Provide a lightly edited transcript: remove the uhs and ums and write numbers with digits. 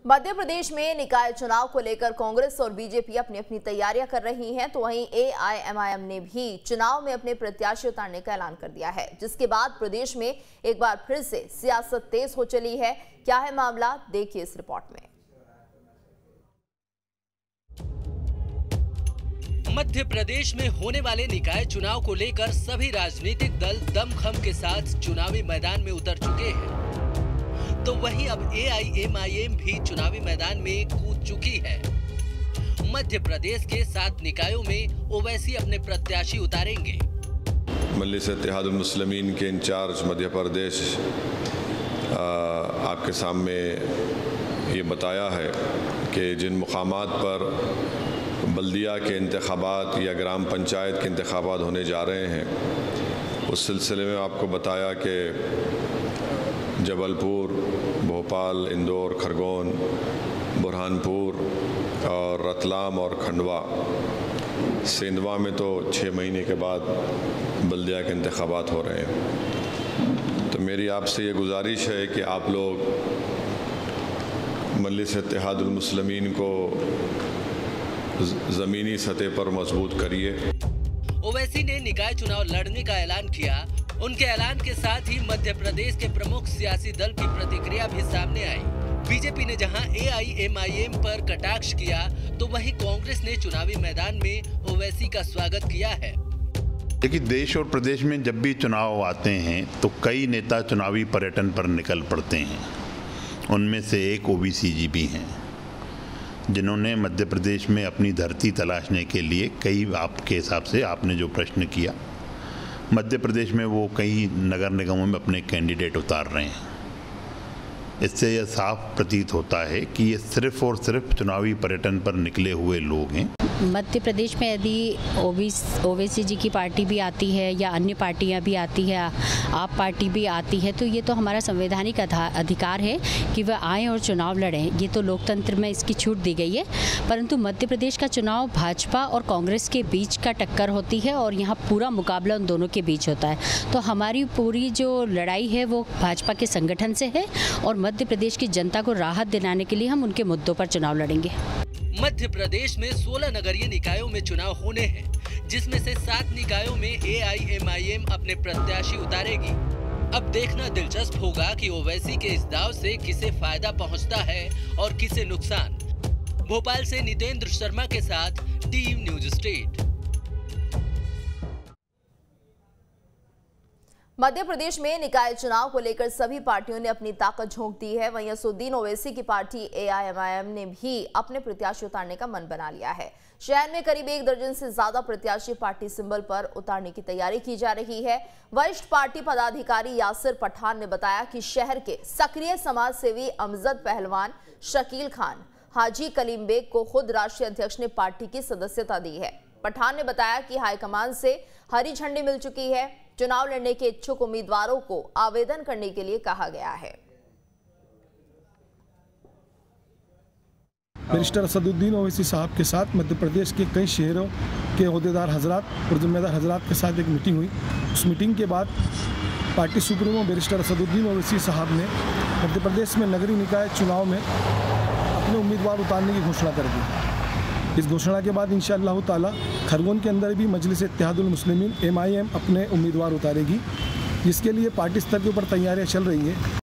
मध्य प्रदेश में निकाय चुनाव को लेकर कांग्रेस और बीजेपी अपनी अपनी तैयारियां कर रही हैं, तो वहीं एआईएमआईएम ने भी चुनाव में अपने प्रत्याशी उतारने का ऐलान कर दिया है, जिसके बाद प्रदेश में एक बार फिर से सियासत तेज हो चली है। क्या है मामला, देखिए इस रिपोर्ट में। मध्य प्रदेश में होने वाले निकाय चुनाव को लेकर सभी राजनीतिक दल दमखम के साथ चुनावी मैदान में उतर चुके हैं, तो वहीं अब एआईएमआईएम भी चुनावी मैदान में कूद चुकी है। मध्य प्रदेश के 7 निकायों में ओवैसी अपने प्रत्याशी उतारेंगे। मजलिस इत्तेहादुल मुस्लिमीन के इंचार्ज मध्य प्रदेश आपके सामने ये बताया है कि जिन मुकामात पर बल्दिया के इंतखाबात या ग्राम पंचायत के इंतखाबात होने जा रहे हैं, उस सिलसिले में आपको बताया कि जबलपुर, भोपाल, इंदौर, खरगोन, बुरहानपुर और रतलाम और खंडवा, सेंधवा में तो 6 महीने के बाद बल्दिया के इंतखाबात हो रहे हैं। तो मेरी आपसे ये गुजारिश है कि आप लोग मजलिस इत्तेहादुल मुस्लिमीन को ज़मीनी सतह पर मजबूत करिए। ओवैसी ने निकाय चुनाव लड़ने का ऐलान किया। उनके ऐलान के साथ ही मध्य प्रदेश के प्रमुख सियासी दल की प्रतिक्रिया भी सामने आई। बीजेपी ने जहां एआईएमआईएम पर कटाक्ष किया, तो वहीं कांग्रेस ने चुनावी मैदान में ओवैसी का स्वागत किया है। देखिए, देश और प्रदेश में जब भी चुनाव आते हैं तो कई नेता चुनावी पर्यटन पर निकल पड़ते हैं। उनमें से एक ओवैसी जी भी हैं, जिन्होंने मध्य प्रदेश में अपनी धरती तलाशने के लिए कई, आपके हिसाब से आपने जो प्रश्न किया, मध्य प्रदेश में वो कई नगर निगमों में अपने कैंडिडेट उतार रहे हैं। इससे यह साफ प्रतीत होता है कि ये सिर्फ और सिर्फ चुनावी पर्यटन पर निकले हुए लोग हैं। मध्य प्रदेश में यदि ओवैसी जी की पार्टी भी आती है या अन्य पार्टियां भी आती है, आप पार्टी भी आती है, तो ये तो हमारा संवैधानिक अधिकार है कि वह आएँ और चुनाव लड़ें। ये तो लोकतंत्र में इसकी छूट दी गई है। परंतु मध्य प्रदेश का चुनाव भाजपा और कांग्रेस के बीच का टक्कर होती है और यहाँ पूरा मुकाबला उन दोनों के बीच होता है। तो हमारी पूरी जो लड़ाई है वो भाजपा के संगठन से है और मध्य प्रदेश की जनता को राहत दिलाने के लिए हम उनके मुद्दों पर चुनाव लड़ेंगे। मध्य प्रदेश में 16 नगरीय निकायों में चुनाव होने हैं, जिसमें से 7 निकायों में एआईएमआईएम अपने प्रत्याशी उतारेगी। अब देखना दिलचस्प होगा कि ओवैसी के इस दाव से किसे फायदा पहुंचता है और किसे नुकसान। भोपाल से नितेंद्र शर्मा के साथ team news state. Madhya Pradesh में निकाय चुनाव को लेकर सभी पार्टियों ने अपनी ताकत झोंक दी है। वहीं असदुद्दीन ओवैसी की पार्टी एआईएमआईएम ने भी अपने प्रत्याशी उतारने का मन बना लिया है। शहर में करीब 1 दर्जन से ज्यादा प्रत्याशी पार्टी सिंबल पर उतारने की तैयारी की जा रही है। वरिष्ठ पार्टी पदाधिकारी यासिर पठान ने बताया कि शहर के सक्रिय समाज सेवी अमजद पहलवान, शकील खान, हाजी कलीम बेग को खुद राष्ट्रीय अध्यक्ष ने पार्टी की सदस्यता दी है। पठान ने बताया कि हाईकमान से हरी झंडी मिल चुकी है। चुनाव लड़ने के इच्छुक उम्मीदवारों को आवेदन करने के लिए कहा गया है। बैरिस्टर असदुद्दीन ओवैसी साहब के साथ मध्य प्रदेश के कई शहरों के ओहदेदार हजरात और जिम्मेदार हजरात के साथ एक मीटिंग हुई। उस मीटिंग के बाद party supremo barrister Asaduddin Owaisi साहब ने मध्य प्रदेश में नगरीय निकाय चुनाव में अपने उम्मीदवार उतारने की घोषणा कर दी। इस घोषणा के बाद इंशाअल्लाह ताला खरगोन के अंदर भी मजलिस इत्तेहादुल मुस्लिमीन एमआईएम अपने उम्मीदवार उतारेगी, जिसके लिए पार्टी स्तर के ऊपर तैयारियां चल रही है।